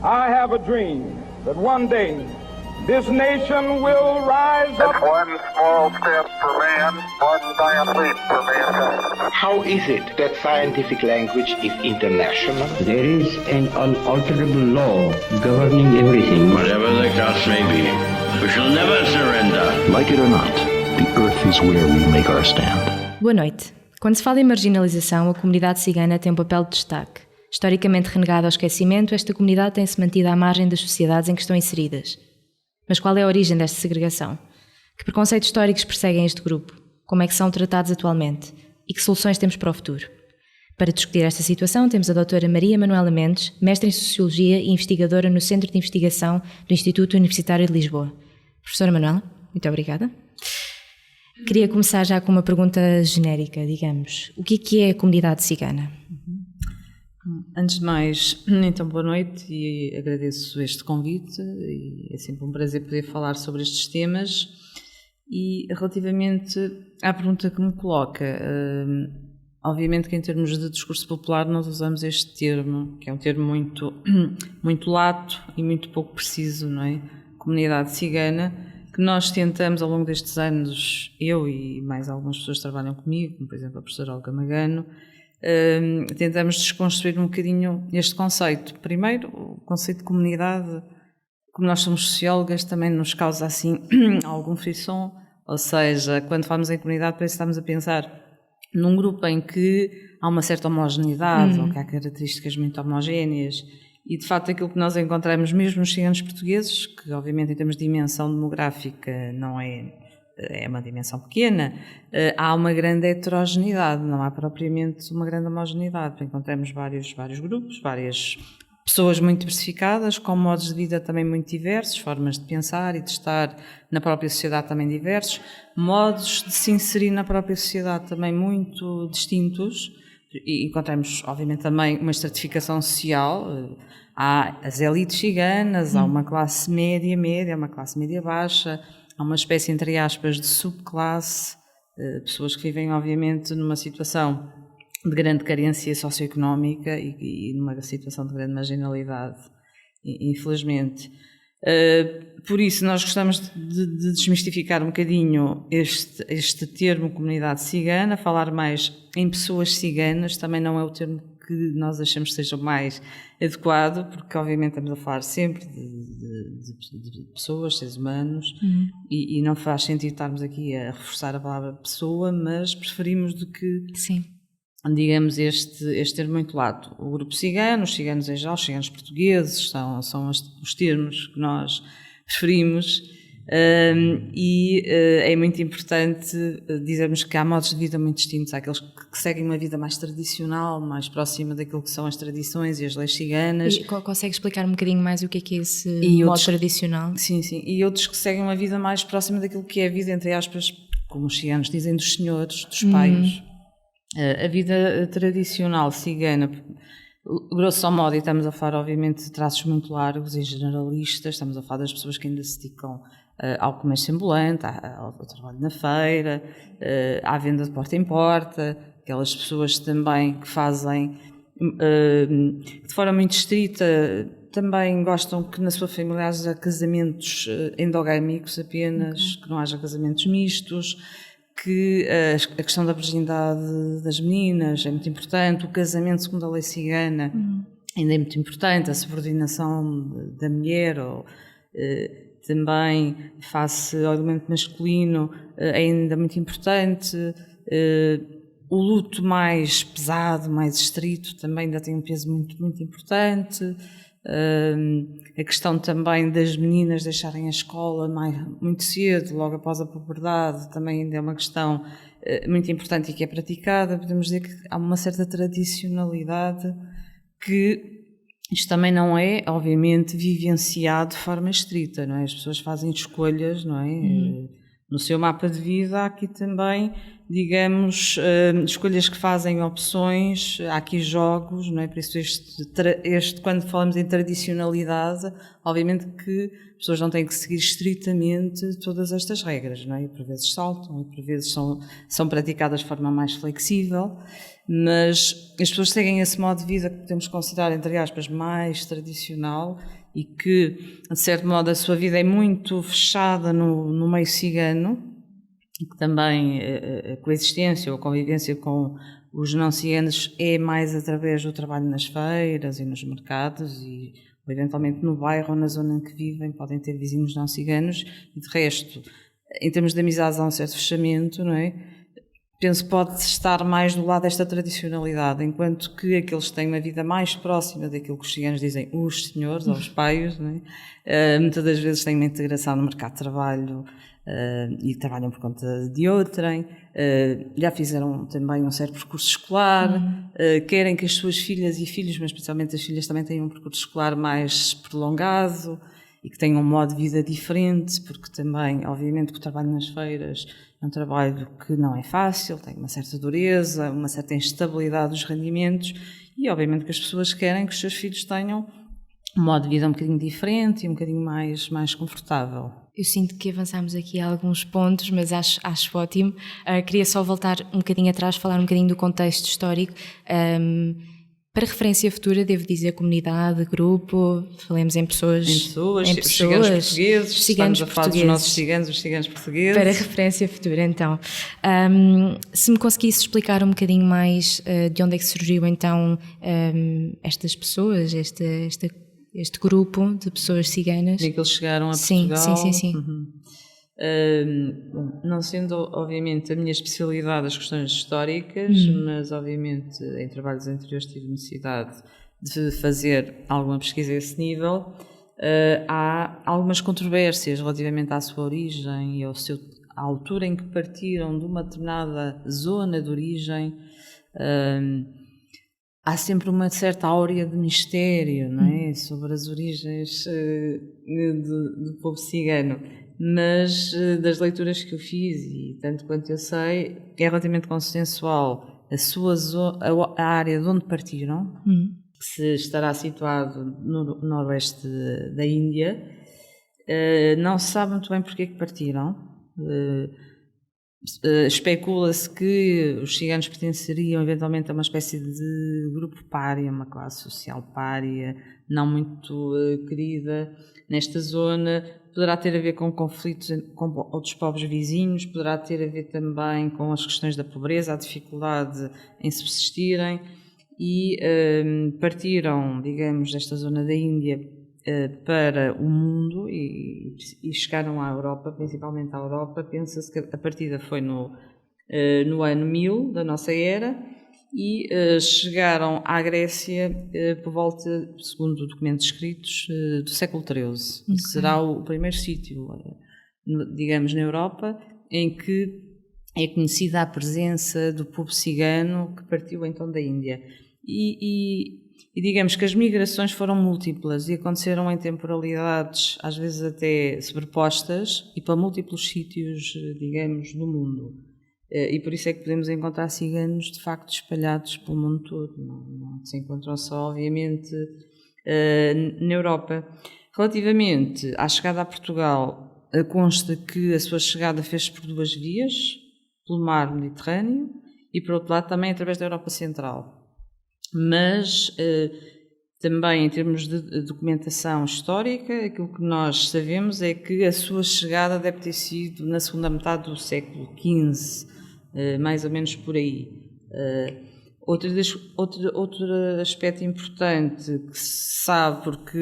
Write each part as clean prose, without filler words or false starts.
I have a dream that one day this nation will rise up. One small step for man, one giant leap for mankind. How is it that scientific language is international? There is an unalterable law governing everything. Whatever the cost may be, we shall never surrender. Like it or not, the earth is where we make our stand. Boa noite. Quando se fala em marginalização, a comunidade cigana tem um papel de destaque. Historicamente renegada ao esquecimento, esta comunidade tem-se mantido à margem das sociedades em que estão inseridas. Mas qual é a origem desta segregação? Que preconceitos históricos perseguem este grupo? Como é que são tratados atualmente? E que soluções temos para o futuro? Para discutir esta situação, temos a doutora Maria Manuela Mendes, mestre em Sociologia e investigadora no Centro de Investigação do Instituto Universitário de Lisboa. Professora Manuela, muito obrigada. Queria começar já com uma pergunta genérica, digamos. O que é a comunidade cigana? Antes de mais, então boa noite e agradeço este convite e é sempre um prazer poder falar sobre estes temas. E relativamente à pergunta que me coloca, obviamente que em termos de discurso popular nós usamos este termo, que é um termo muito lato e muito pouco preciso, não é? Comunidade cigana, que nós tentamos ao longo destes anos, eu e mais algumas pessoas que trabalham comigo, como por exemplo a professora Olga Magano, tentamos desconstruir um bocadinho este conceito. Primeiro, o conceito de comunidade, como nós somos sociólogas, também nos causa assim algum frisson, ou seja, quando falamos em comunidade parece que estamos a pensar num grupo em que há uma certa homogeneidade, ou que há características muito homogéneas, e de facto aquilo que nós encontramos mesmo nos ciganos portugueses, que obviamente em termos de dimensão demográfica não é uma dimensão pequena, há uma grande heterogeneidade, não há propriamente uma grande homogeneidade. Encontramos vários grupos, várias pessoas muito diversificadas, com modos de vida também muito diversos, formas de pensar e de estar na própria sociedade também diversos, modos de se inserir na própria sociedade também muito distintos, e encontramos obviamente também uma estratificação social. Há as elites ciganas, há uma classe média, uma classe média baixa, há uma espécie, entre aspas, de subclasse, pessoas que vivem, obviamente, numa situação de grande carência socioeconómica e numa situação de grande marginalidade, infelizmente. Por isso, nós gostamos de desmistificar um bocadinho este termo comunidade cigana, falar mais em pessoas ciganas, também não é o termo que nós achamos que seja o mais adequado, porque obviamente estamos a falar sempre de pessoas, seres humanos, e não faz sentido estarmos aqui a reforçar a palavra pessoa, mas preferimos do que, sim, digamos, este termo muito lato. O grupo cigano, os ciganos em geral, os ciganos portugueses, são os termos que nós preferimos. É muito importante dizermos que há modos de vida muito distintos. Há aqueles que seguem uma vida mais tradicional, mais próxima daquilo que são as tradições e as leis ciganas. E consegue explicar um bocadinho mais o que é esse modo tradicional? Sim. E outros que seguem uma vida mais próxima daquilo que é a vida, entre aspas, como os ciganos dizem, dos senhores, dos pais. A vida tradicional cigana, grosso modo, e estamos a falar obviamente de traços muito largos e generalistas, estamos a falar das pessoas que ainda se dedicam ao comércio ambulante, ao trabalho na feira, à venda de porta em porta, aquelas pessoas também que fazem de forma muito estrita, também gostam que na sua família haja casamentos endogâmicos apenas, que não haja casamentos mistos, que a questão da virgindade das meninas é muito importante, o casamento segundo a lei cigana ainda é muito importante, a subordinação da mulher também face ao elemento masculino é ainda muito importante, o luto mais pesado, mais estrito também ainda tem um peso muito, muito importante. A questão também das meninas deixarem a escola muito cedo, logo após a puberdade, também ainda é uma questão muito importante e que é praticada. Podemos dizer que há uma certa tradicionalidade, que isto também não é, obviamente, vivenciado de forma estrita, não é? As pessoas fazem escolhas, não é? No seu mapa de vida há aqui também digamos, escolhas que fazem opções, há aqui jogos, não é? Por isso quando falamos em tradicionalidade, obviamente que as pessoas não têm que seguir estritamente todas estas regras, não é? E por vezes saltam, e por vezes são praticadas de forma mais flexível, mas as pessoas seguem esse modo de vida que podemos considerar, entre aspas, mais tradicional e que, de certo modo, a sua vida é muito fechada no meio cigano, e que também a coexistência ou a convivência com os não ciganos é mais através do trabalho nas feiras e nos mercados e eventualmente no bairro ou na zona em que vivem podem ter vizinhos não ciganos e de resto, em termos de amizades há um certo fechamento, não é? Penso que pode estar mais do lado desta tradicionalidade, enquanto que aqueles que têm uma vida mais próxima daquilo que os ciganos dizem os senhores ou os paios, não é? Muitas das vezes têm uma integração no mercado de trabalho e trabalham por conta de outrem, já fizeram também um certo percurso escolar, querem que as suas filhas e filhos, mas especialmente as filhas, também tenham um percurso escolar mais prolongado e que tenham um modo de vida diferente, porque também, obviamente, que o trabalho nas feiras é um trabalho que não é fácil, tem uma certa dureza, uma certa instabilidade dos rendimentos e, obviamente, que as pessoas querem que os seus filhos tenham um modo de vida um bocadinho diferente e um bocadinho mais confortável. Eu sinto que avançámos aqui a alguns pontos, mas acho ótimo. Queria só voltar um bocadinho atrás, falar um bocadinho do contexto histórico. Para referência futura, devo dizer comunidade, grupo, falemos em pessoas. Ciganos portugueses, estamos a falar dos nossos ciganos, os ciganos portugueses. Para referência futura, então. Se me conseguisse explicar um bocadinho mais de onde é que surgiu então estas pessoas, este grupo de pessoas ciganas. Em que eles chegaram a Portugal. Sim. Uhum. Não sendo, obviamente, a minha especialidade as questões históricas, mas, obviamente, em trabalhos anteriores tive necessidade de fazer alguma pesquisa a esse nível. Há algumas controvérsias relativamente à sua origem e à altura em que partiram de uma determinada zona de origem. Há sempre uma certa áurea de mistério, não é? Sobre as origens do povo cigano, mas das leituras que eu fiz, e tanto quanto eu sei, é relativamente consensual a área de onde partiram, que se estará situado no noroeste da Índia. Não se sabe muito bem porque é que partiram. Especula-se que os ciganos pertenceriam eventualmente a uma espécie de grupo pária, uma classe social pária, não muito querida nesta zona. Poderá ter a ver com conflitos com outros povos vizinhos, poderá ter a ver também com as questões da pobreza, a dificuldade em subsistirem e partiram, digamos, desta zona da Índia para o mundo e chegaram à Europa, principalmente à Europa. Pensa-se que a partida foi no ano 1000 da nossa era e chegaram à Grécia por volta, segundo documentos escritos, do século XIII. Okay. Será o primeiro sítio, digamos, na Europa em que é conhecida a presença do povo cigano que partiu então da Índia. E digamos que as migrações foram múltiplas e aconteceram em temporalidades, às vezes até sobrepostas, e para múltiplos sítios, digamos, do mundo. E por isso é que podemos encontrar ciganos, de facto, espalhados pelo mundo todo. Não se encontram só, obviamente, na Europa. Relativamente à chegada a Portugal, consta que a sua chegada fez-se por duas vias, pelo mar Mediterrâneo e, por outro lado, também através da Europa Central. Mas também em termos de documentação histórica, aquilo que nós sabemos é que a sua chegada deve ter sido na segunda metade do século XV, mais ou menos por aí. Outro aspecto importante que se sabe, porque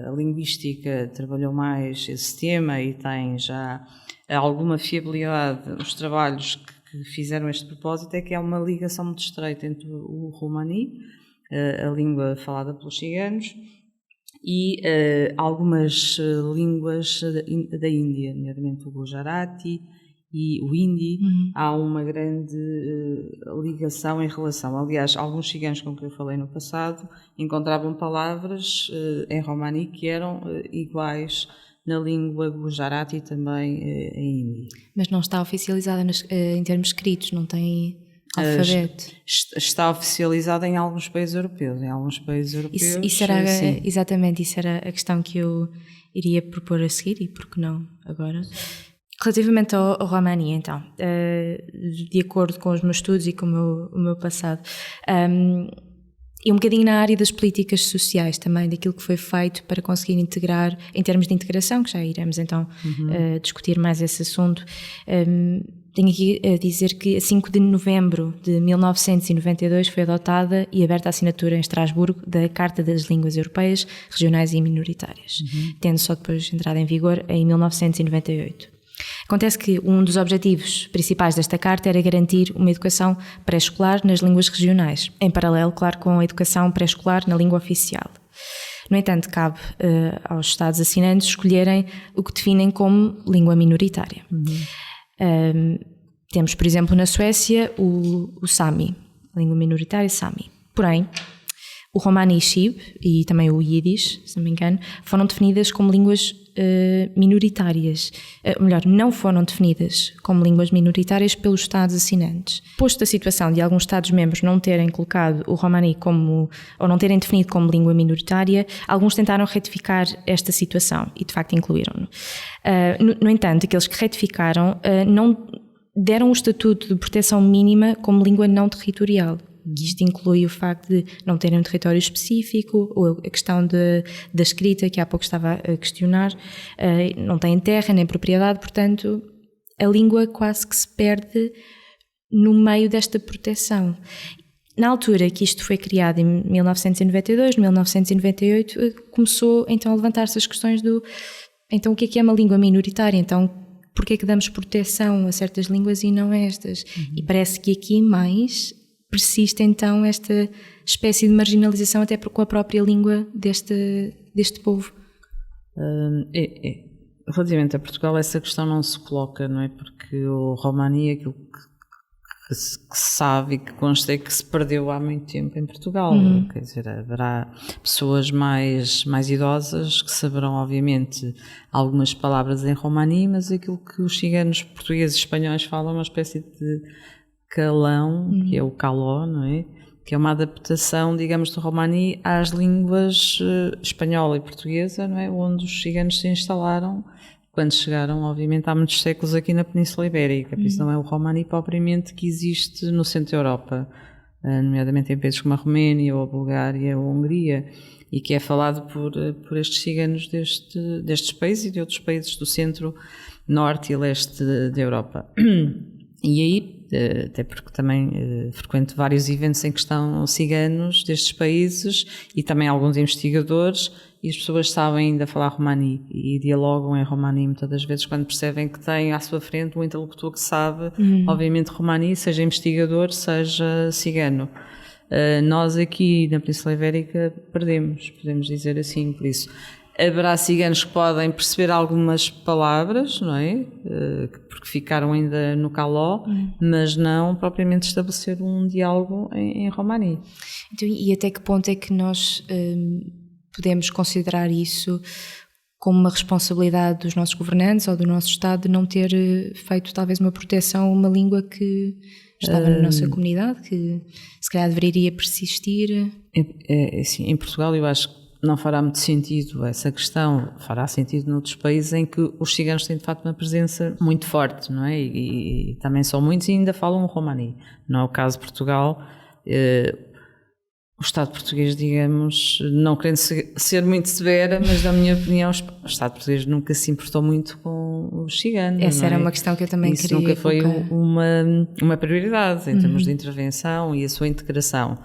a linguística trabalhou mais esse tema e tem já alguma fiabilidade nos trabalhos que fizeram este propósito, é que há uma ligação muito estreita entre o romani, a língua falada pelos ciganos, e algumas línguas da Índia, nomeadamente o Gujarati e o Hindi. Há uma grande ligação em relação. Aliás, alguns ciganos com que eu falei no passado encontravam palavras em romani que eram iguais na língua gujarati e também em hindi. Mas não está oficializada em termos escritos, não tem alfabeto. Está oficializada em alguns países europeus. Isso era, sim. exatamente, isso era a questão que eu iria propor a seguir, e por que não agora? Relativamente ao Romani, então, de acordo com os meus estudos e com o meu passado, e um bocadinho na área das políticas sociais também, daquilo que foi feito para conseguir integrar, em termos de integração, que já iremos então discutir mais esse assunto. Tenho aqui a dizer que a 5 de novembro de 1992 foi adotada e aberta a assinatura em Estrasburgo da Carta das Línguas Europeias, Regionais e Minoritárias, tendo só depois entrado em vigor em 1998. Acontece que um dos objetivos principais desta carta era garantir uma educação pré-escolar nas línguas regionais, em paralelo, claro, com a educação pré-escolar na língua oficial. No entanto, cabe aos Estados assinantes escolherem o que definem como língua minoritária. Temos, por exemplo, na Suécia o Sami, a língua minoritária Sami. Porém, o Romani Chib e também o Yiddish, se não me engano, foram definidas como línguas minoritárias. Melhor, não foram definidas como línguas minoritárias pelos Estados assinantes. Posto a situação de alguns Estados-membros não terem colocado o Romani ou não terem definido como língua minoritária, alguns tentaram retificar esta situação e, de facto, incluíram-no. No entanto, aqueles que retificaram não deram o estatuto de proteção mínima como língua não territorial. Isto inclui o facto de não terem um território específico, ou a questão da escrita, que há pouco estava a questionar, não têm terra nem propriedade, portanto a língua quase que se perde no meio desta proteção. Na altura que isto foi criado, em 1992, 1998, começou então a levantar-se as questões então o que é uma língua minoritária, então porquê é que damos proteção a certas línguas e não a estas? E parece que aqui mais persiste então esta espécie de marginalização até com a própria língua deste povo. Relativamente a Portugal, essa questão não se coloca, não é? Porque o Romani é aquilo que se sabe e que consta é que se perdeu há muito tempo em Portugal. Quer dizer, haverá pessoas mais idosas que saberão, obviamente, algumas palavras em Romani, mas aquilo que os ciganos portugueses e espanhóis falam é uma espécie de calão, que é o caló, não é? Que é uma adaptação, digamos, do Romani às línguas espanhola e portuguesa, não é? Onde os ciganos se instalaram quando chegaram, obviamente, há muitos séculos aqui na Península Ibérica. Por isso não é o Romani propriamente que existe no centro da Europa, nomeadamente em países como a Roménia, ou a Bulgária, ou a Hungria, e que é falado por estes ciganos destes países e de outros países do centro, norte e leste da Europa. E aí, até porque também frequento vários eventos em que estão ciganos destes países e também alguns investigadores, e as pessoas sabem ainda falar Romani e dialogam em Romani muitas das vezes quando percebem que têm à sua frente um interlocutor que sabe, obviamente, Romani, seja investigador, seja cigano. Nós aqui na Península Ibérica podemos dizer assim, por isso. Haverá ciganos que podem perceber algumas palavras, não é? Porque ficaram ainda no caló, mas não propriamente estabelecer um diálogo em Romani. Então, e até que ponto é que nós podemos considerar isso como uma responsabilidade dos nossos governantes ou do nosso Estado de não ter feito talvez uma proteção a uma língua que estava na nossa comunidade, que se calhar deveria persistir? Assim, em Portugal eu acho que não fará muito sentido essa questão, fará sentido noutros países em que os ciganos têm de facto uma presença muito forte, não é? E também são muitos e ainda falam o Romani. Não é o caso de Portugal. O Estado português, digamos, não querendo ser muito severa, mas na minha opinião o Estado português nunca se importou muito com os ciganos. Essa era é? uma questão que eu também Isso queria nunca foi uma prioridade em termos de intervenção e a sua integração.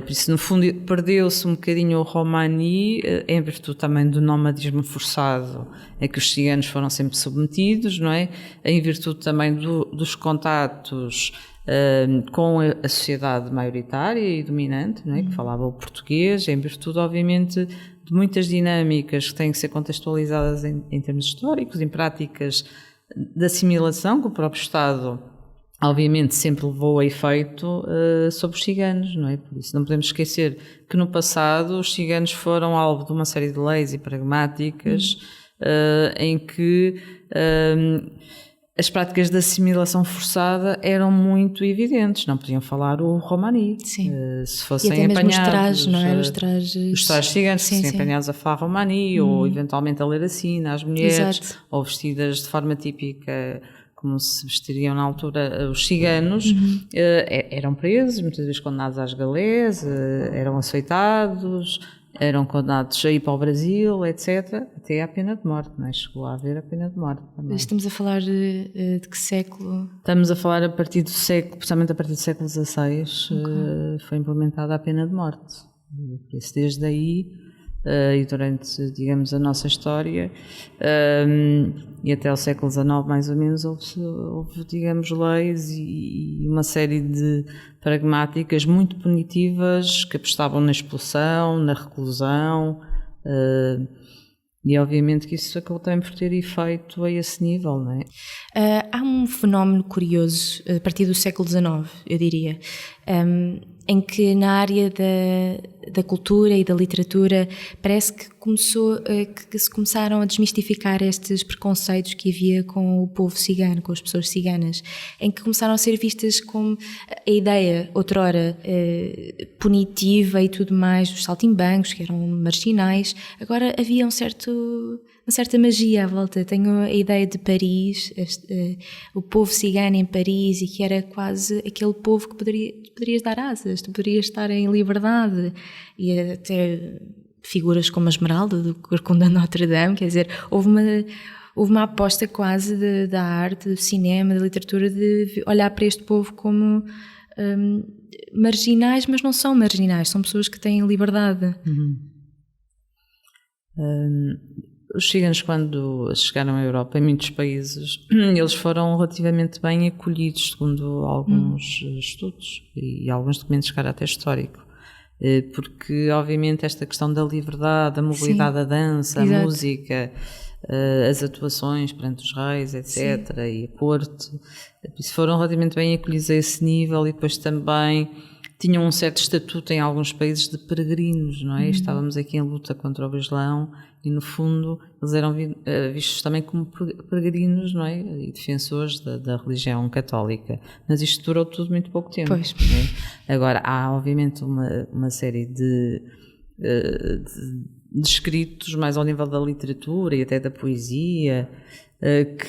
Por isso, no fundo, perdeu-se um bocadinho o Romani em virtude também do nomadismo forçado a que os ciganos foram sempre submetidos, não é? Em virtude também dos contatos com a sociedade maioritária e dominante, não é? Que falava o português, em virtude, obviamente, de muitas dinâmicas que têm que ser contextualizadas em termos históricos, em práticas de assimilação que o próprio Estado, obviamente, sempre levou a efeito sobre os ciganos, não é? Por isso não podemos esquecer que no passado os ciganos foram alvo de uma série de leis e pragmáticas em que as práticas de assimilação forçada eram muito evidentes, não podiam falar o romani. Sim. Se fossem e até mesmo apanhados, os trajes, não é? Os trajes ciganos, se sim, fossem apanhados a falar romani, ou eventualmente a ler assim às mulheres, Exato. ou vestidas de forma típica, como se vestiriam na altura os ciganos, eram presos, muitas vezes condenados às galés, eram açoitados, eram condenados a ir para o Brasil, etc., até à pena de morte, não é? Chegou a haver a pena de morte também. Estamos a falar de que século? Estamos a falar a partir do século, precisamente a partir do século XVI, foi implementada a pena de morte. Por isso, desde aí, e durante, digamos, a nossa história, e até o século XIX mais ou menos, houve digamos, leis e uma série de pragmáticas muito punitivas que apostavam na expulsão, na reclusão, e obviamente que isso acabou também por ter efeito a esse nível, não é? Há um fenómeno curioso a partir do século XIX, eu diria, em que na área da cultura e da literatura parece que que se começaram a desmistificar estes preconceitos que havia com o povo cigano, com as pessoas ciganas, em que começaram a ser vistas como a ideia, outrora, punitiva e tudo mais, dos saltimbancos, que eram marginais. Agora havia uma certa magia à volta. Tenho a ideia de Paris, o povo cigano em Paris, e que era quase aquele povo que poderias dar asas, tu poderias estar em liberdade, e até figuras como a Esmeralda do Corcunda Notre Dame, quer dizer, houve uma aposta quase da arte, do cinema, da literatura, de olhar para este povo como marginais, mas não são marginais, são pessoas que têm liberdade. Os ciganos, quando chegaram à Europa, em muitos países, eles foram relativamente bem acolhidos, segundo alguns estudos e alguns documentos de caráter histórico. Porque, obviamente, esta questão da liberdade, da mobilidade da dança, Exato. a música, as atuações perante os reis, etc., e a corte, foram relativamente bem acolhidos a esse nível, e depois também tinham um certo estatuto em alguns países de peregrinos, não é? Estávamos aqui em luta contra o Islão e, no fundo, eles eram vistos também como peregrinos, não é? E defensores da religião católica. Mas isto durou tudo muito pouco tempo. Pois. Não é? Agora, há obviamente uma série de escritos mais ao nível da literatura e até da poesia,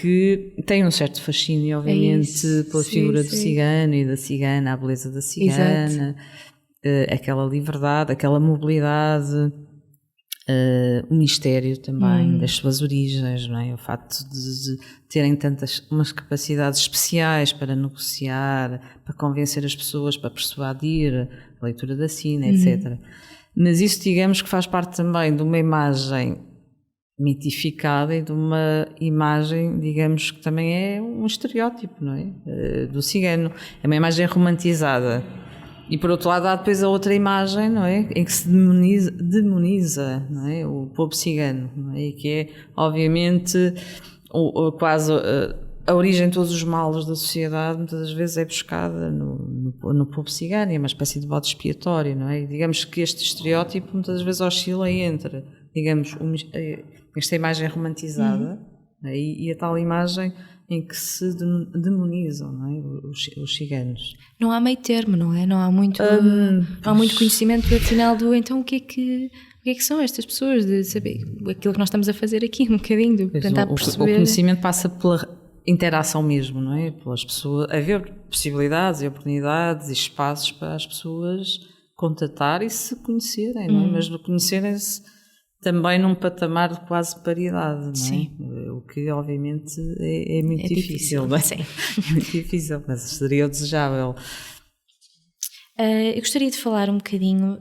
que têm um certo fascínio, obviamente, pela figura do cigano e da cigana, a beleza da cigana, aquela liberdade, aquela mobilidade, o mistério também das suas origens, não é? O facto de terem umas capacidades especiais para negociar, para convencer as pessoas, para persuadir, a leitura da sina, etc. Mas isso, digamos, que faz parte também de uma imagem mitificada e de uma imagem, digamos, que também é um estereótipo, não é? Do cigano. É uma imagem romantizada. E, por outro lado, há depois a outra imagem, não é? Em que se demoniza, não é? O povo cigano, não é? E que é, obviamente, quase a origem de todos os males da sociedade, muitas das vezes é buscada no povo cigano, é uma espécie de bode expiatório, não é? E digamos que este estereótipo muitas das vezes oscila entre, digamos, esta imagem romantizada e a tal imagem em que se demonizam, não é? Os ciganos. Não há meio termo, não é? Não há muito conhecimento, afinal, então o que é que são estas pessoas, de saber aquilo que nós estamos a fazer aqui, um bocadinho, de tentar perceber. O conhecimento passa pela interação mesmo, não é? Pelas pessoas, haver possibilidades e oportunidades e espaços para as pessoas contatar e se conhecerem, não é? Mas conhecerem-se também num patamar de quase paridade, não é? Sim. O que obviamente é muito difícil, não é? Sim. É muito difícil, mas seria o desejável. Eu gostaria de falar um bocadinho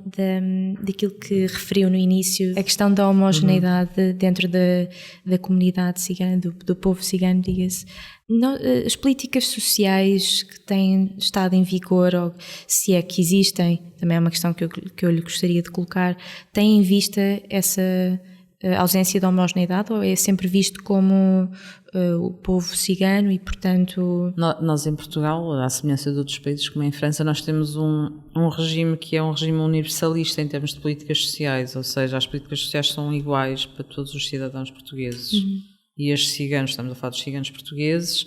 daquilo que referiu no início, a questão da homogeneidade dentro da comunidade cigana, do povo cigano, diga-se. As políticas sociais que têm estado em vigor, ou se é que existem, também é uma questão que eu lhe gostaria de colocar, têm em vista essa ausência de homogeneidade, ou é sempre visto como o povo cigano e, portanto... Nós em Portugal, à semelhança de outros países como em França, nós temos um regime que é um regime universalista em termos de políticas sociais, ou seja, as políticas sociais são iguais para todos os cidadãos portugueses. E estes ciganos, estamos a falar dos ciganos portugueses,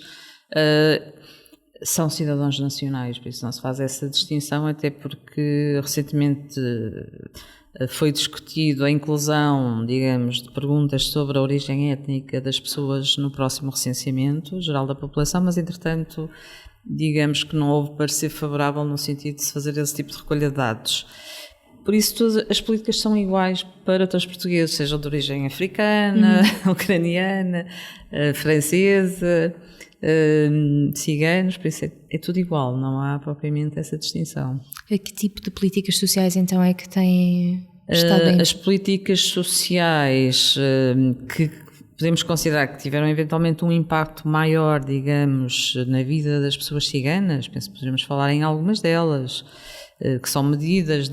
são cidadãos nacionais, por isso não se faz essa distinção, até porque recentemente foi discutido a inclusão, digamos, de perguntas sobre a origem étnica das pessoas no próximo recenseamento geral da população, mas entretanto, digamos que não houve parecer favorável no sentido de se fazer esse tipo de recolha de dados. Por isso, todas as políticas são iguais para todos os portugueses, sejam de origem africana, ucraniana, francesa, ciganos, por isso é tudo igual, não há propriamente essa distinção. A que tipo de políticas sociais então é que têm estado bem? As políticas sociais que podemos considerar que tiveram eventualmente um impacto maior, digamos, na vida das pessoas ciganas, penso que poderíamos falar em algumas delas, que são medidas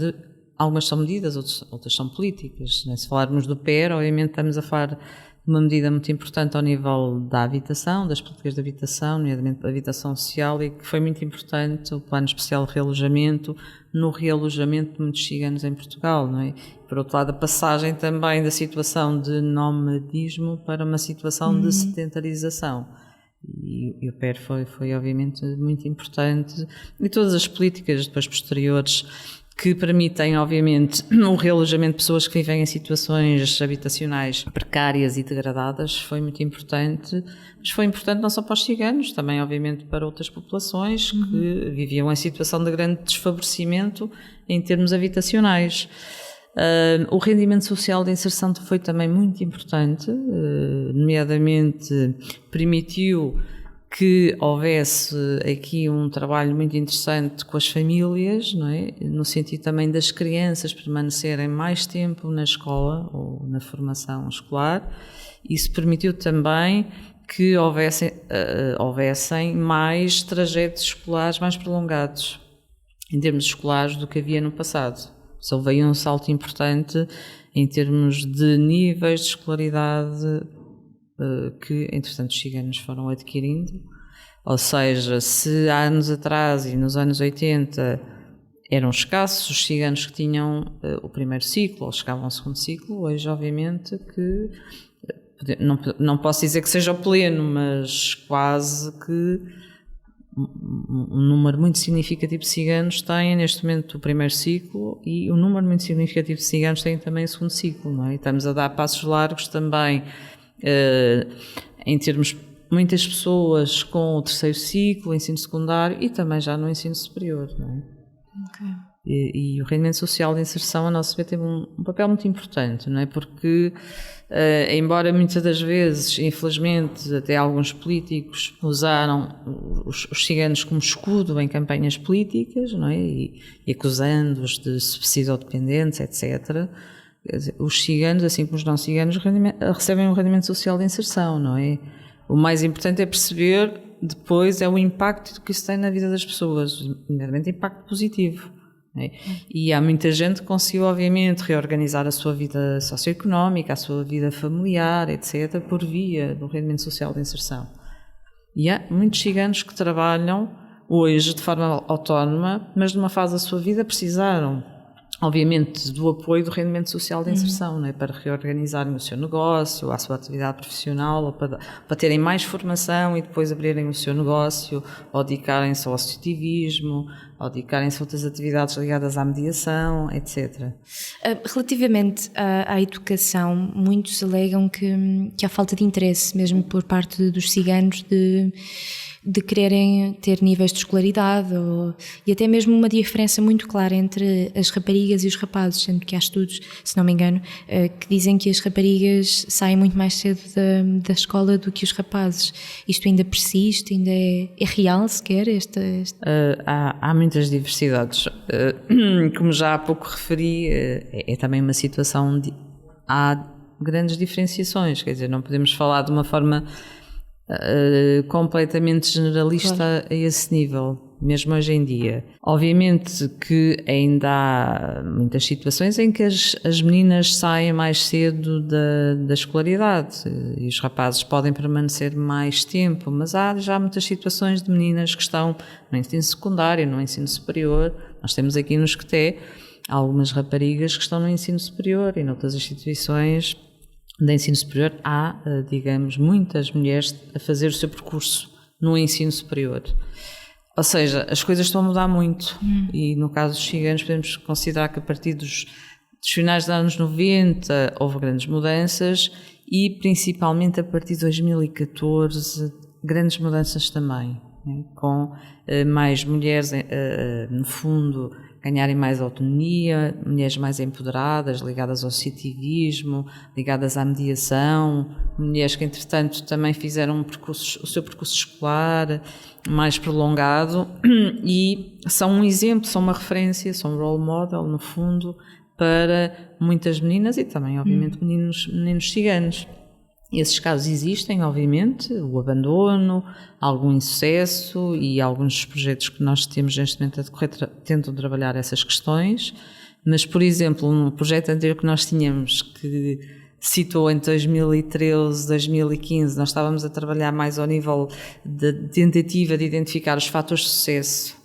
algumas são medidas, outras são políticas. Se falarmos do PER, obviamente estamos a falar de uma medida muito importante ao nível da habitação, das políticas de habitação, nomeadamente da habitação social, e que foi muito importante o Plano Especial de Realojamento no realojamento de muitos ciganos em Portugal, não é? Por outro lado, a passagem também da situação de nomadismo para uma situação de sedentarização. E o PER foi obviamente muito importante, e todas as políticas depois posteriores que permitem, obviamente, o realojamento de pessoas que vivem em situações habitacionais precárias e degradadas foi muito importante, mas foi importante não só para os ciganos, também, obviamente, para outras populações que viviam em situação de grande desfavorecimento em termos habitacionais. O rendimento social de inserção foi também muito importante, nomeadamente permitiu que houvesse aqui um trabalho muito interessante com as famílias, não é? No sentido também das crianças permanecerem mais tempo na escola ou na formação escolar. Isso permitiu também que houvessem mais trajetos escolares mais prolongados, em termos escolares, do que havia no passado. Só veio um salto importante em termos de níveis de escolaridade que, entretanto, os ciganos foram adquirindo. Ou seja, se há anos atrás e nos anos 80 eram escassos os ciganos que tinham o primeiro ciclo ou chegavam ao segundo ciclo, hoje, obviamente, que não posso dizer que seja o pleno, mas quase que um número muito significativo de ciganos têm neste momento o primeiro ciclo, e um número muito significativo de ciganos têm também o segundo ciclo, não é? E estamos a dar passos largos também em termos muitas pessoas com o terceiro ciclo, o ensino secundário, e também já no ensino superior, não é? Okay. E o rendimento social de inserção, a nosso ver, teve um papel muito importante, não é? Porque, embora muitas das vezes, infelizmente, até alguns políticos usaram os ciganos como escudo em campanhas políticas, não é? E acusando-os de subsídio-dependentes, etc., os ciganos, assim como os não ciganos, recebem um rendimento social de inserção, não é? O mais importante é perceber depois o impacto que isso tem na vida das pessoas, nomeadamente impacto positivo. Não é? E há muita gente que conseguiu, obviamente, reorganizar a sua vida socioeconómica, a sua vida familiar, etc., por via do rendimento social de inserção. E há muitos ciganos que trabalham hoje de forma autónoma, mas numa fase da sua vida precisaram, obviamente, do apoio do rendimento social de inserção, não é? Para reorganizarem o seu negócio, a sua atividade profissional, ou para terem mais formação e depois abrirem o seu negócio, ou dedicarem-se ao associativismo, ou dedicarem-se a outras atividades ligadas à mediação, etc. Relativamente à educação, muitos alegam que há falta de interesse, mesmo por parte dos ciganos, de quererem ter níveis de escolaridade, e até mesmo uma diferença muito clara entre as raparigas e os rapazes, sendo que há estudos, se não me engano, que dizem que as raparigas saem muito mais cedo da escola do que os rapazes. Isto ainda persiste? Ainda é real sequer? Há muitas diversidades. Como já há pouco referi, é também uma situação onde há grandes diferenciações, quer dizer, não podemos falar de uma forma completamente generalista, claro, a esse nível. mesmo hoje em dia. Obviamente que ainda há muitas situações em que as meninas saem mais cedo da escolaridade e os rapazes podem permanecer mais tempo, mas há já muitas situações de meninas que estão no ensino secundário, no ensino superior. Nós temos aqui no Esqueté algumas raparigas que estão no ensino superior e noutras instituições de ensino superior há, digamos, muitas mulheres a fazer o seu percurso no ensino superior. Ou seja, as coisas estão a mudar muito e no caso dos ciganos podemos considerar que a partir dos finais dos anos 90 houve grandes mudanças e principalmente a partir de 2014 grandes mudanças também, né? Com mais mulheres, no fundo, ganharem mais autonomia, mulheres mais empoderadas, ligadas ao associativismo, ligadas à mediação, mulheres que entretanto também fizeram o seu percurso escolar mais prolongado e são um exemplo, são uma referência, são um role model no fundo para muitas meninas e também obviamente meninos ciganos. Esses casos existem, obviamente, o abandono, algum insucesso e alguns dos projetos que nós temos neste momento a decorrer tentam trabalhar essas questões, mas, por exemplo, um projeto anterior que nós tínhamos que citou em 2013, 2015, nós estávamos a trabalhar mais ao nível de tentativa de identificar os fatores de sucesso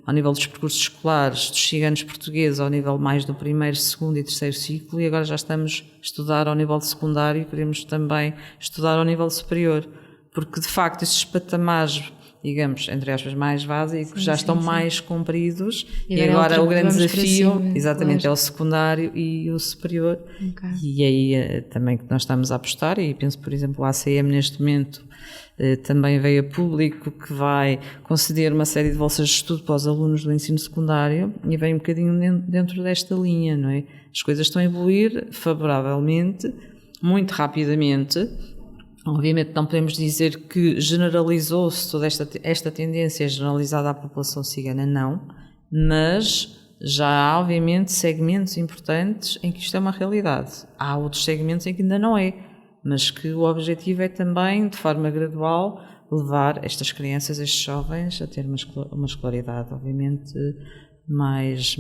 ao nível dos percursos escolares dos ciganos portugueses, ao nível mais do primeiro, segundo e terceiro ciclo, e agora já estamos a estudar ao nível secundário e queremos também estudar ao nível superior, porque de facto esses patamares, digamos, entre aspas, mais básicos, já estão mais cumpridos e agora o grande desafio, exatamente, é o secundário e o superior. Okay. E aí também que nós estamos a apostar, e penso, por exemplo, o ACM neste momento também veio a público que vai conceder uma série de bolsas de estudo para os alunos do ensino secundário e vem um bocadinho dentro desta linha, não é? As coisas estão a evoluir favoravelmente, muito rapidamente. Obviamente não podemos dizer que generalizou-se toda esta tendência generalizada à população cigana, não, mas já há obviamente segmentos importantes em que isto é uma realidade. Há outros segmentos em que ainda não é, mas que o objetivo é também, de forma gradual, levar estas crianças, estes jovens, a ter uma escolaridade, obviamente, mais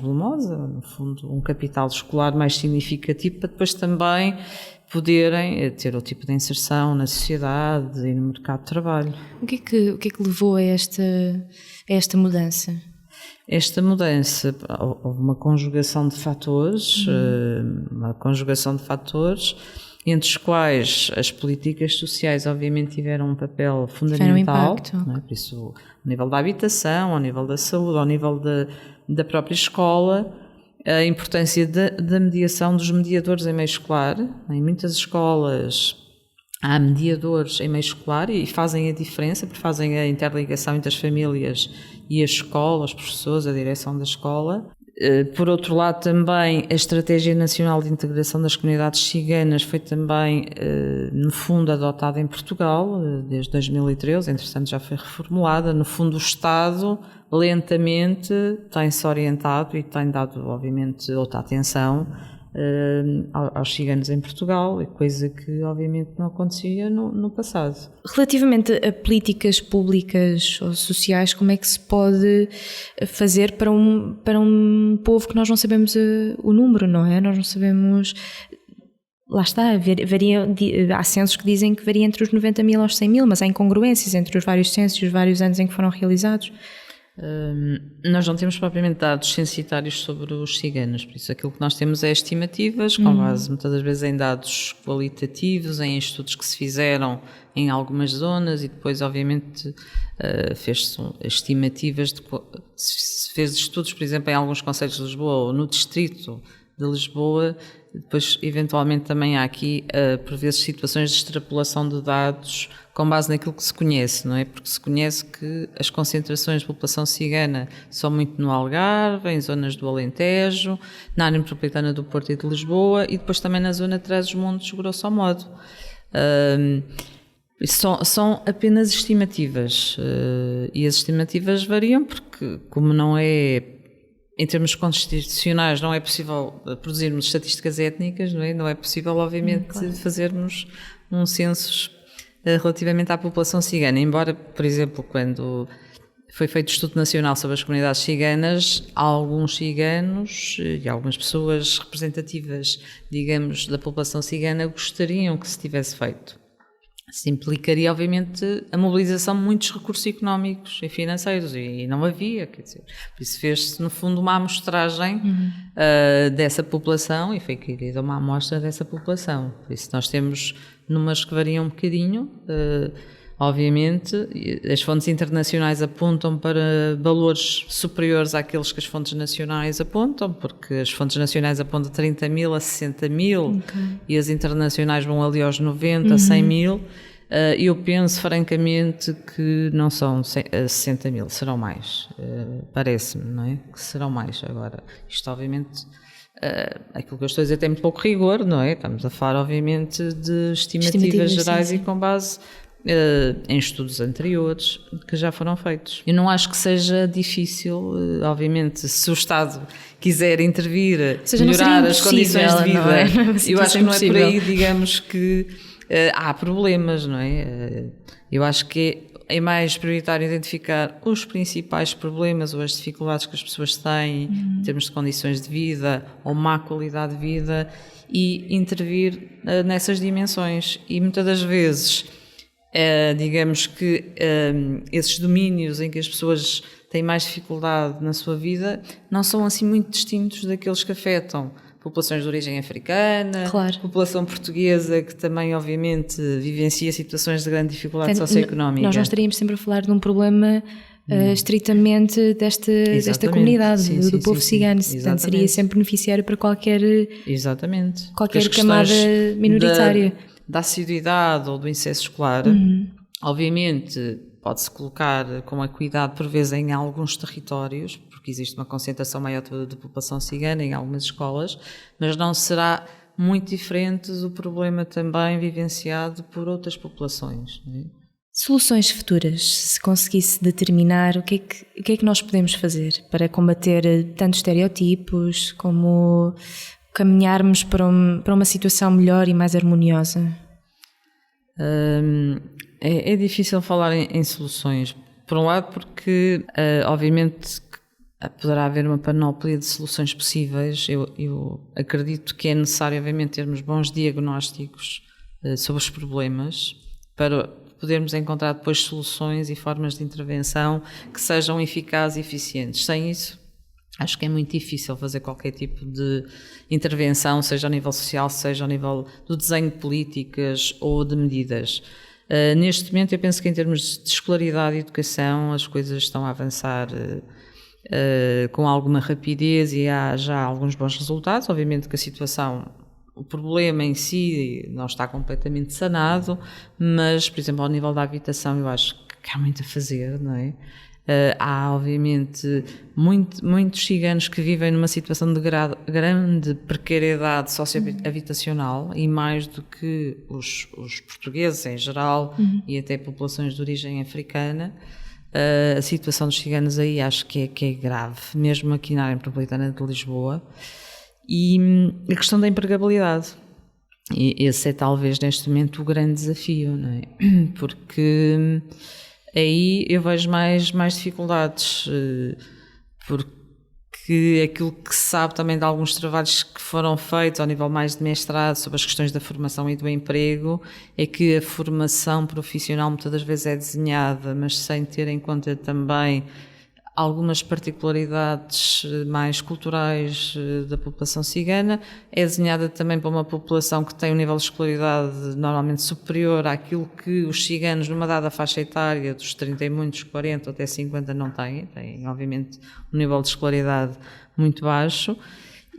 volumosa, no fundo, um capital escolar mais significativo, para depois também poderem ter outro tipo de inserção na sociedade e no mercado de trabalho. O que é que levou a esta mudança? Esta mudança, houve uma conjugação de fatores, entre os quais as políticas sociais obviamente tiveram um papel fundamental, não é? Por isso, ao nível da habitação, ao nível da saúde, ao nível da própria escola, a importância da mediação dos mediadores em meio escolar. Em muitas escolas há mediadores em meio escolar e fazem a diferença, porque fazem a interligação entre as famílias e a escola, os professores, a direção da escola. Por outro lado, também a Estratégia Nacional de Integração das Comunidades Ciganas foi também, no fundo, adotada em Portugal, desde 2013, entretanto já foi reformulada. No fundo, o Estado, lentamente, tem-se orientado e tem dado, obviamente, outra atenção aos ciganos em Portugal, coisa que obviamente não acontecia no passado. Relativamente a políticas públicas ou sociais, como é que se pode fazer para um povo que nós não sabemos o número, não é? Nós não sabemos... Lá está, há censos que dizem que varia entre os 90 mil aos 100 mil, mas há incongruências entre os vários censos e os vários anos em que foram realizados. Nós não temos propriamente dados censitários sobre os ciganos, por isso aquilo que nós temos é estimativas, com base muitas das vezes em dados qualitativos, em estudos que se fizeram em algumas zonas e depois obviamente fez-se estimativas, se fez estudos, por exemplo, em alguns concelhos de Lisboa ou no distrito de Lisboa. Depois, eventualmente, também há aqui, por vezes, situações de extrapolação de dados com base naquilo que se conhece, não é? Porque se conhece que as concentrações de população cigana são muito no Algarve, em zonas do Alentejo, na área metropolitana do Porto e de Lisboa e depois também na zona de Trás-os-Montes, grosso modo. São apenas estimativas e as estimativas variam porque, como não é... Em termos constitucionais não é possível produzirmos estatísticas étnicas, não é possível obviamente fazermos um censo relativamente à população cigana. Embora, por exemplo, quando foi feito estudo nacional sobre as comunidades ciganas, alguns ciganos e algumas pessoas representativas, digamos, da população cigana gostariam que se tivesse feito. Isso implicaria, obviamente, a mobilização de muitos recursos económicos e financeiros, e não havia, quer dizer, por isso fez-se, no fundo, uma amostragem dessa população, e foi querida uma amostra dessa população. Por isso nós temos números que variam um bocadinho, obviamente, as fontes internacionais apontam para valores superiores àqueles que as fontes nacionais apontam, porque as fontes nacionais apontam 30 mil a 60 mil e as internacionais vão ali aos 90, 100 mil. Eu penso francamente que não são 60 mil, serão mais, parece-me, não é? Que serão mais agora. Isto obviamente, aquilo que eu estou a dizer tem muito pouco rigor, não é? Estamos a falar obviamente de estimativas gerais, sim. E com base em estudos anteriores que já foram feitos. Eu não acho que seja difícil, obviamente, se o Estado quiser intervir, melhorar as condições de vida, eu acho que não é por aí, digamos, que há problemas, não é? Eu acho que é mais prioritário identificar os principais problemas ou as dificuldades que as pessoas têm em termos de condições de vida ou má qualidade de vida e intervir nessas dimensões. E muitas das vezes digamos que esses domínios em que as pessoas têm mais dificuldade na sua vida não são assim muito distintos daqueles que afetam populações de origem africana, claro. População portuguesa que também obviamente vivencia situações de grande dificuldade socioeconómica. Nós não estaríamos sempre a falar de um problema estritamente desta comunidade, sim, do povo cigano, portanto seria sempre beneficiário para qualquer camada minoritária. Da assiduidade ou do incesso escolar, obviamente pode-se colocar com acuidade por vezes em alguns territórios, porque existe uma concentração maior de população cigana em algumas escolas, mas não será muito diferente do problema também vivenciado por outras populações. Não é? Soluções futuras, se conseguisse determinar o que é que nós podemos fazer para combater tantos estereotipos como caminharmos para uma situação melhor e mais harmoniosa? É difícil falar em soluções. Por um lado porque, obviamente, poderá haver uma panóplia de soluções possíveis. Eu acredito que é necessário, obviamente, termos bons diagnósticos sobre os problemas para podermos encontrar depois soluções e formas de intervenção que sejam eficazes e eficientes. Sem isso, acho que é muito difícil fazer qualquer tipo de intervenção, seja ao nível social, seja ao nível do desenho de políticas ou de medidas. Neste momento, eu penso que em termos de escolaridade e educação, as coisas estão a avançar com alguma rapidez e há já alguns bons resultados. Obviamente que o problema em si não está completamente sanado, mas, por exemplo, ao nível da habitação, eu acho que há muito a fazer, não é? Há, obviamente, muitos ciganos que vivem numa situação de grande precariedade sociohabitacional e mais do que os portugueses em geral e até populações de origem africana. A situação dos ciganos aí acho que é grave, mesmo aqui na área metropolitana de Lisboa. E a questão da empregabilidade. E esse é talvez neste momento o grande desafio, não é? Porque aí eu vejo mais dificuldades, porque aquilo que se sabe também de alguns trabalhos que foram feitos ao nível mais de mestrado sobre as questões da formação e do emprego é que a formação profissional muitas das vezes é desenhada, mas sem ter em conta também algumas particularidades mais culturais da população cigana, é desenhada também para uma população que tem um nível de escolaridade normalmente superior àquilo que os ciganos numa dada faixa etária dos 30 e muitos, 40 até 50 não têm obviamente um nível de escolaridade muito baixo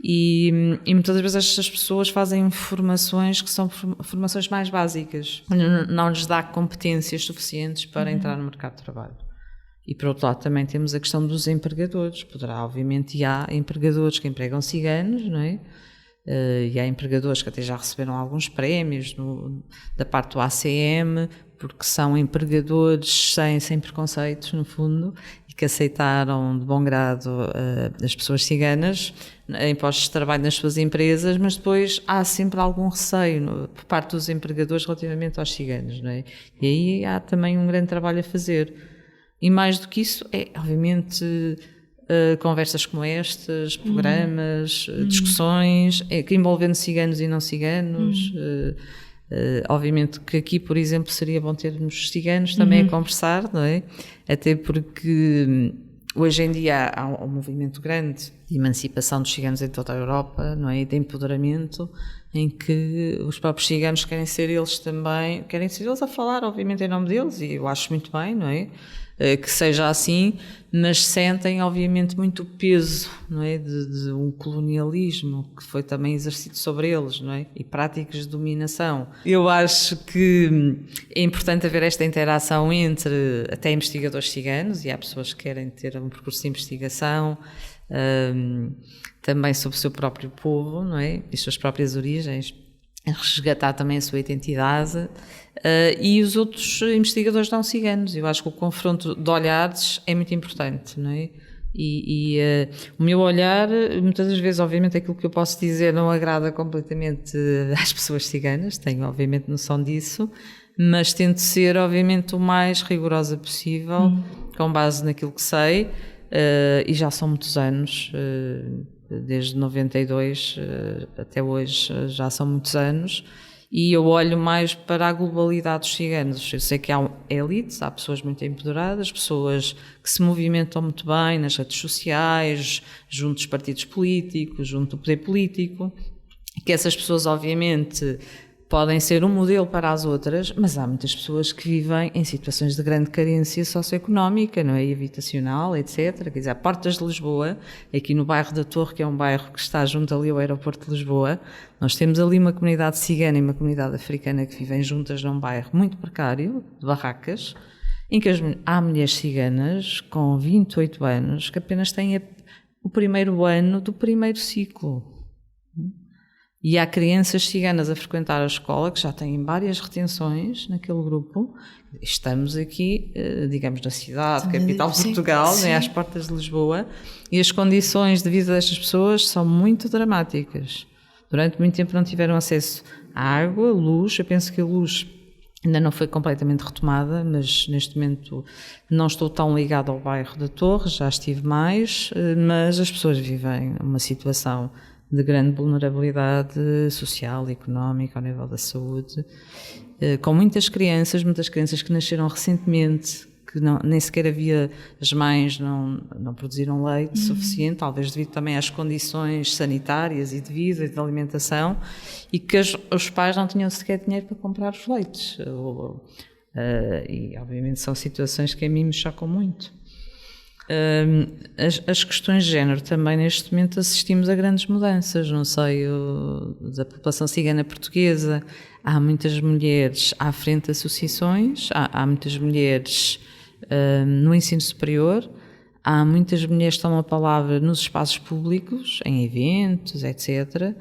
e muitas vezes estas pessoas fazem formações que são formações mais básicas, não lhes dá competências suficientes para entrar no mercado de trabalho. E, por outro lado, também temos a questão dos empregadores. Obviamente, há empregadores que empregam ciganos, não é? e há empregadores que até já receberam alguns prémios da parte do ACM, porque são empregadores sem preconceitos, no fundo, e que aceitaram de bom grado as pessoas ciganas em postos de trabalho nas suas empresas, mas depois há sempre algum receio por parte dos empregadores relativamente aos ciganos, não é? E aí há também um grande trabalho a fazer. E mais do que isso, obviamente, conversas como estas, programas, discussões, que envolvendo ciganos e não ciganos. Obviamente que aqui, por exemplo, seria bom termos ciganos também a conversar, não é? Até porque hoje em dia há um movimento grande de emancipação dos ciganos em toda a Europa, não é? E de empoderamento, em que os próprios ciganos querem ser eles também, querem ser eles a falar, obviamente, em nome deles, e eu acho muito bem, não é? Que seja assim, mas sentem obviamente muito o peso, não é, de um colonialismo que foi também exercido sobre eles, não é, e práticas de dominação. Eu acho que é importante haver esta interação entre até investigadores ciganos, e há pessoas que querem ter um percurso de investigação também sobre o seu próprio povo, não é, e suas próprias origens, resgatar também a sua identidade, e os outros investigadores não ciganos. Eu acho que o confronto de olhares é muito importante, não é? E o meu olhar, muitas das vezes, obviamente, aquilo que eu posso dizer não agrada completamente às pessoas ciganas, tenho obviamente noção disso, mas tento ser, obviamente, o mais rigorosa possível, com base naquilo que sei, e já são muitos anos, desde 92 até hoje já são muitos anos, e eu olho mais para a globalidade dos ciganos. Eu sei que há elites, há pessoas muito empoderadas, pessoas que se movimentam muito bem nas redes sociais, junto dos partidos políticos, junto do poder político, que essas pessoas obviamente podem ser um modelo para as outras, mas há muitas pessoas que vivem em situações de grande carência socioeconómica, não é? E habitacional, etc. Quer dizer, há Portas de Lisboa, aqui no bairro da Torre, que é um bairro que está junto ali ao aeroporto de Lisboa, nós temos ali uma comunidade cigana e uma comunidade africana que vivem juntas num bairro muito precário, de barracas, em que há mulheres ciganas com 28 anos que apenas têm o primeiro ano do primeiro ciclo. E há crianças ciganas a frequentar a escola que já têm várias retenções naquele grupo. Estamos aqui, digamos, na cidade, capital de Portugal, né, às portas de Lisboa, e as condições de vida destas pessoas são muito dramáticas. Durante muito tempo não tiveram acesso à água, luz. Eu penso que a luz ainda não foi completamente retomada, mas neste momento não estou tão ligada ao bairro da Torre, já estive mais, mas as pessoas vivem uma situação de grande vulnerabilidade social e económica ao nível da saúde, com muitas crianças que nasceram recentemente, que nem sequer havia, as mães não produziram leite suficiente, talvez devido também às condições sanitárias e de vida e de alimentação, e que os pais não tinham sequer dinheiro para comprar os leites. E obviamente são situações que a mim me chocam muito. As questões de género também neste momento assistimos a grandes mudanças no seio da população cigana portuguesa. Há muitas mulheres à frente de associações, há muitas mulheres no ensino superior, há muitas mulheres que tomam a palavra nos espaços públicos, em eventos, etc.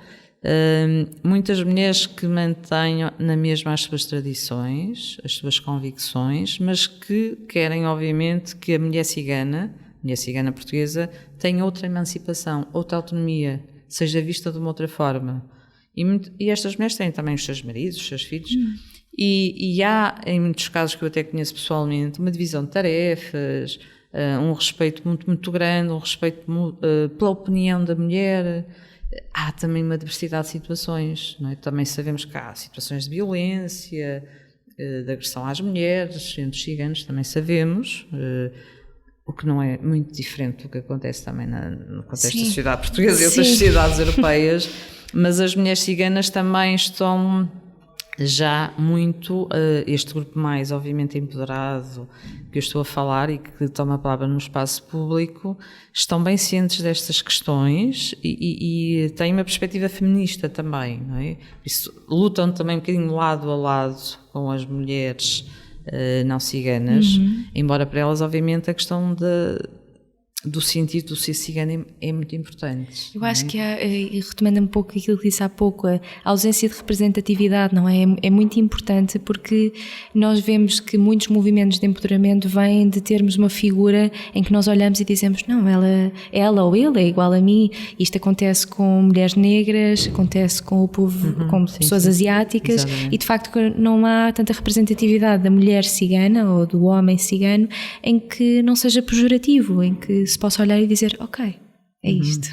Muitas mulheres que mantêm na mesma as suas tradições, as suas convicções, mas que querem, obviamente, que a mulher cigana portuguesa, tenha outra emancipação, outra autonomia, seja vista de uma outra forma. E estas mulheres têm também os seus maridos, os seus filhos, e há, em muitos casos que eu até conheço pessoalmente, uma divisão de tarefas, um respeito muito, muito grande, um respeito pela opinião da mulher. Há também uma diversidade de situações, não é? Também sabemos que há situações de violência, de agressão às mulheres, entre os ciganos também sabemos, o que não é muito diferente do que acontece também no contexto da sociedade portuguesa e outras sociedades europeias, mas as mulheres ciganas também estão já muito, este grupo mais obviamente empoderado que eu estou a falar e que toma a palavra no espaço público, estão bem cientes destas questões e têm uma perspectiva feminista também, não é? Isso, lutam também um bocadinho lado a lado com as mulheres não ciganas, embora para elas obviamente a questão do sentido do ser cigano é muito importante. Eu acho que e retomando um pouco aquilo que disse há pouco, a ausência de representatividade, não é? É muito importante porque nós vemos que muitos movimentos de empoderamento vêm de termos uma figura em que nós olhamos e dizemos, não, ela ou ele é igual a mim. Isto acontece com mulheres negras, acontece com o povo, com pessoas asiáticas. Exatamente. E de facto não há tanta representatividade da mulher cigana ou do homem cigano em que não seja pejorativo, em que se possa olhar e dizer, ok, é isto.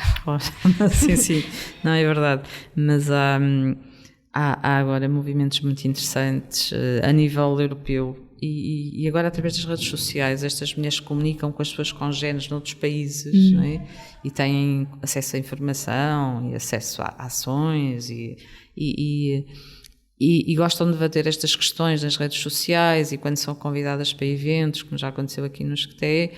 Sim, não é verdade. Mas há agora movimentos muito interessantes a nível europeu e agora através das redes sociais estas mulheres comunicam com as suas congêneres noutros países, não é? E têm acesso à informação e acesso a ações e gostam de debater estas questões nas redes sociais, e quando são convidadas para eventos, como já aconteceu aqui no Esqueté,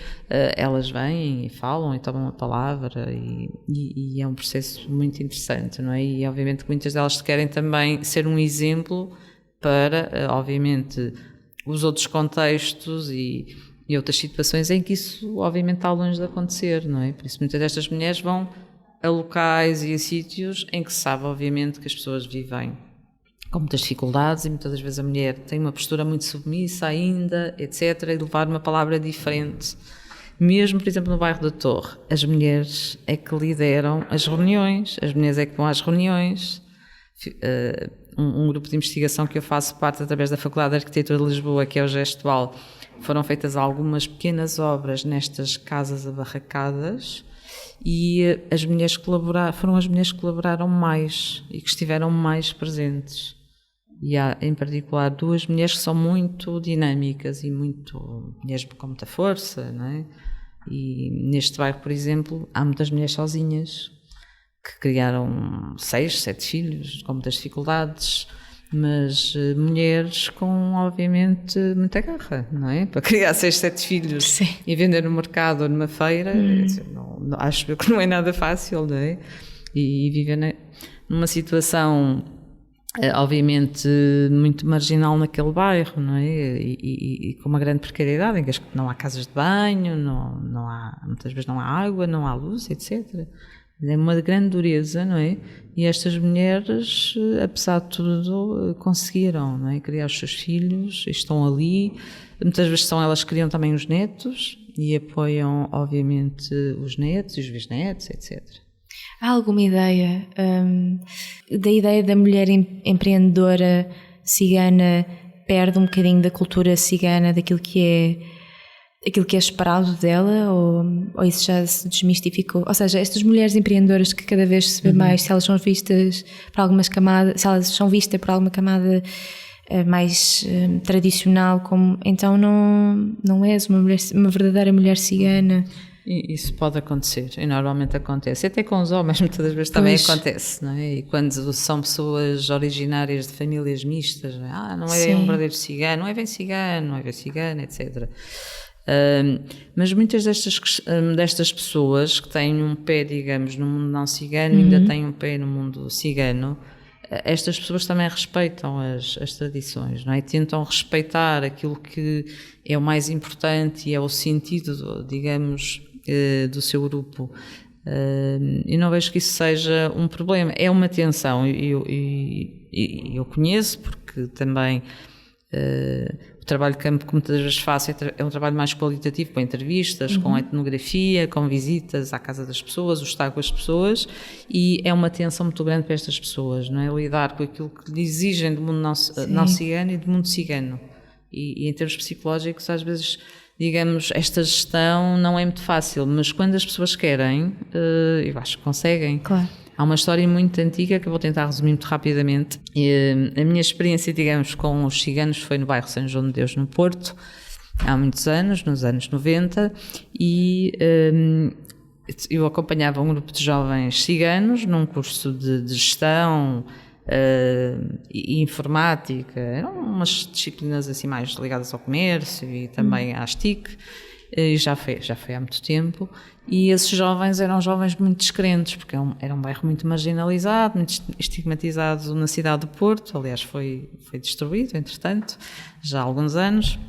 elas vêm e falam e tomam a palavra e é um processo muito interessante, não é? E obviamente que muitas delas querem também ser um exemplo para, obviamente, os outros contextos e outras situações em que isso obviamente está longe de acontecer, não é? Por isso muitas destas mulheres vão a locais e a sítios em que se sabe obviamente que as pessoas vivem com muitas dificuldades e muitas das vezes a mulher tem uma postura muito submissa ainda, etc., e levar uma palavra diferente. Mesmo, por exemplo, no bairro da Torre, as mulheres é que lideram as reuniões, as mulheres é que vão às reuniões. Um grupo de investigação que eu faço parte através da Faculdade de Arquitetura de Lisboa, que é o Gestual, foram feitas algumas pequenas obras nestas casas abarracadas e as mulheres foram as mulheres que colaboraram mais e que estiveram mais presentes. E há, em particular, 2 mulheres que são muito dinâmicas e mulheres com muita força, não é? E neste bairro, por exemplo, há muitas mulheres sozinhas que criaram 6, 7 filhos com muitas dificuldades, mas mulheres com, obviamente, muita garra, não é? Para criar 6, 7 filhos. Sim. E vender no mercado ou numa feira, acho que não é nada fácil, não é? E viver numa situação obviamente muito marginal naquele bairro, não é? E com uma grande precariedade, em que não há casas de banho, não há, muitas vezes não há água, não há luz, etc. É uma grande dureza, não é? E estas mulheres, apesar de tudo, conseguiram, não é? Criar os seus filhos, estão ali. Muitas vezes são elas que criam também os netos e apoiam, obviamente, os netos e os bisnetos, etc. Há alguma ideia da ideia da mulher empreendedora cigana perde um bocadinho da cultura cigana, daquilo que é esperado dela, ou isso já se desmistificou? Ou seja, estas mulheres empreendedoras que cada vez se vê mais, se elas são vistas por algumas camadas, se elas são vistas por alguma camada mais tradicional, como então não és uma verdadeira mulher cigana. E isso pode acontecer, e normalmente acontece, até com os homens muitas das vezes também acontece, não é? E quando são pessoas originárias de famílias mistas, não é um verdadeiro cigano, não é bem cigana, etc. Mas muitas destas pessoas que têm um pé, digamos, no mundo não cigano, ainda têm um pé no mundo cigano, estas pessoas também respeitam as tradições, não é? Tentam respeitar aquilo que é o mais importante e é o sentido, digamos, do seu grupo. E não vejo que isso seja um problema, é uma tensão, e eu conheço, porque também o trabalho de campo que muitas vezes faço é um trabalho mais qualitativo, com entrevistas, com etnografia, com visitas à casa das pessoas, o estar com as pessoas, e é uma tensão muito grande para estas pessoas, não é? Lidar com aquilo que lhe exigem do mundo não cigano e do mundo cigano. E em termos psicológicos, às vezes, digamos, esta gestão não é muito fácil, mas quando as pessoas querem, eu acho que conseguem. Claro. Há uma história muito antiga que eu vou tentar resumir muito rapidamente. A minha experiência, digamos, com os ciganos foi no bairro São João de Deus, no Porto, há muitos anos, nos anos 90, e eu acompanhava um grupo de jovens ciganos num curso de gestão e informática. Eram umas disciplinas assim mais ligadas ao comércio e também às TIC, e já foi há muito tempo. E esses jovens eram jovens muito descrentes, porque era um bairro muito marginalizado, muito estigmatizado na cidade do Porto. Aliás, foi destruído, entretanto, já há alguns anos.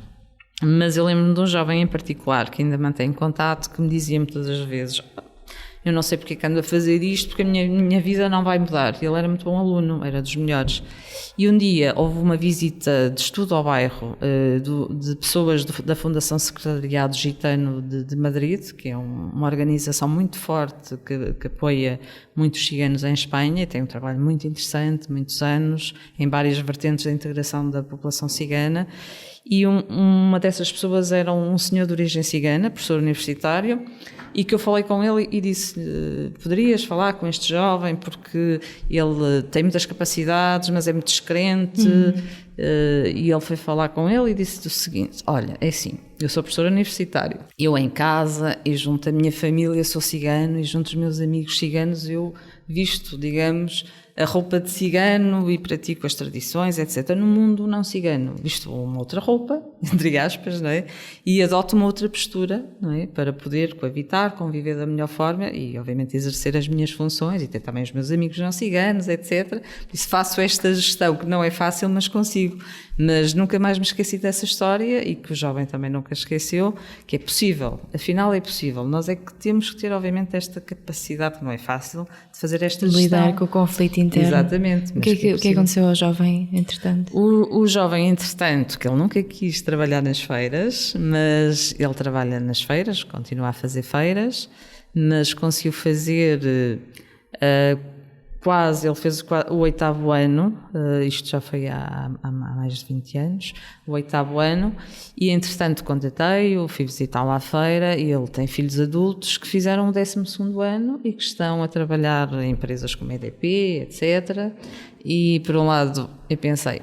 Mas eu lembro-me de um jovem em particular que ainda mantém contato, que me dizia muitas das vezes: eu não sei porque é que ando a fazer isto, porque a minha vida não vai mudar. Ele era muito bom aluno, era dos melhores. E um dia houve uma visita de estudo ao bairro de pessoas da Fundação Secretariado Gitano de Madrid, que é uma organização muito forte que apoia muitos ciganos em Espanha e tem um trabalho muito interessante, muitos anos, em várias vertentes da integração da população cigana. E uma dessas pessoas era um senhor de origem cigana, professor universitário, e que eu falei com ele e disse: poderias falar com este jovem porque ele tem muitas capacidades, mas é muito descrente. E ele foi falar com ele e disse o seguinte: olha, é assim, eu sou professor universitário, eu em casa e junto à minha família sou cigano e junto aos meus amigos ciganos eu visto, digamos, a roupa de cigano e pratico as tradições, etc. No mundo não cigano, visto uma outra roupa, entre aspas, não é? E adoto uma outra postura, não é? Para poder coabitar, conviver da melhor forma e, obviamente, exercer as minhas funções e ter também os meus amigos não ciganos, etc. Por isso faço esta gestão, que não é fácil, mas consigo. Mas nunca mais me esqueci dessa história e que o jovem também nunca esqueceu, que é possível, afinal é possível. Nós é que temos que ter, obviamente, esta capacidade, que não é fácil, de fazer esta gestão. Lidar com o conflito interno. Exatamente. O que aconteceu ao jovem, entretanto? O jovem, entretanto, que ele nunca quis trabalhar nas feiras, mas ele trabalha nas feiras, continua a fazer feiras, mas conseguiu fazer ele fez o 8º ano, isto já foi há mais de 20 anos, o 8º ano, e entretanto contatei-o, fui visitá-lo à feira, e ele tem filhos adultos que fizeram o 12º ano e que estão a trabalhar em empresas como a EDP, etc. E por um lado eu pensei,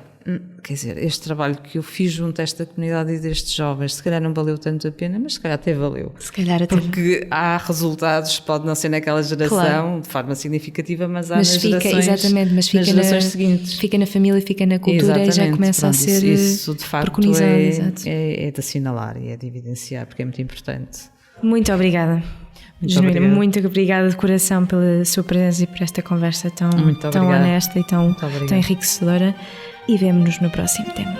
quer dizer, este trabalho que eu fiz junto a esta comunidade e destes jovens, se calhar não valeu tanto a pena, mas se calhar até valeu. Se calhar até. Porque há resultados, pode não ser naquela geração, claro, de forma significativa, mas há nas gerações, exatamente, mas fica nas gerações seguintes. Fica na família, fica na cultura, e já começa a ser isso de facto preconizado. É de assinalar e é de evidenciar, porque é muito importante. Muito obrigada. Genuína, muito obrigada de coração pela sua presença e por esta conversa tão honesta e tão enriquecedora. E vemo-nos no próximo tema.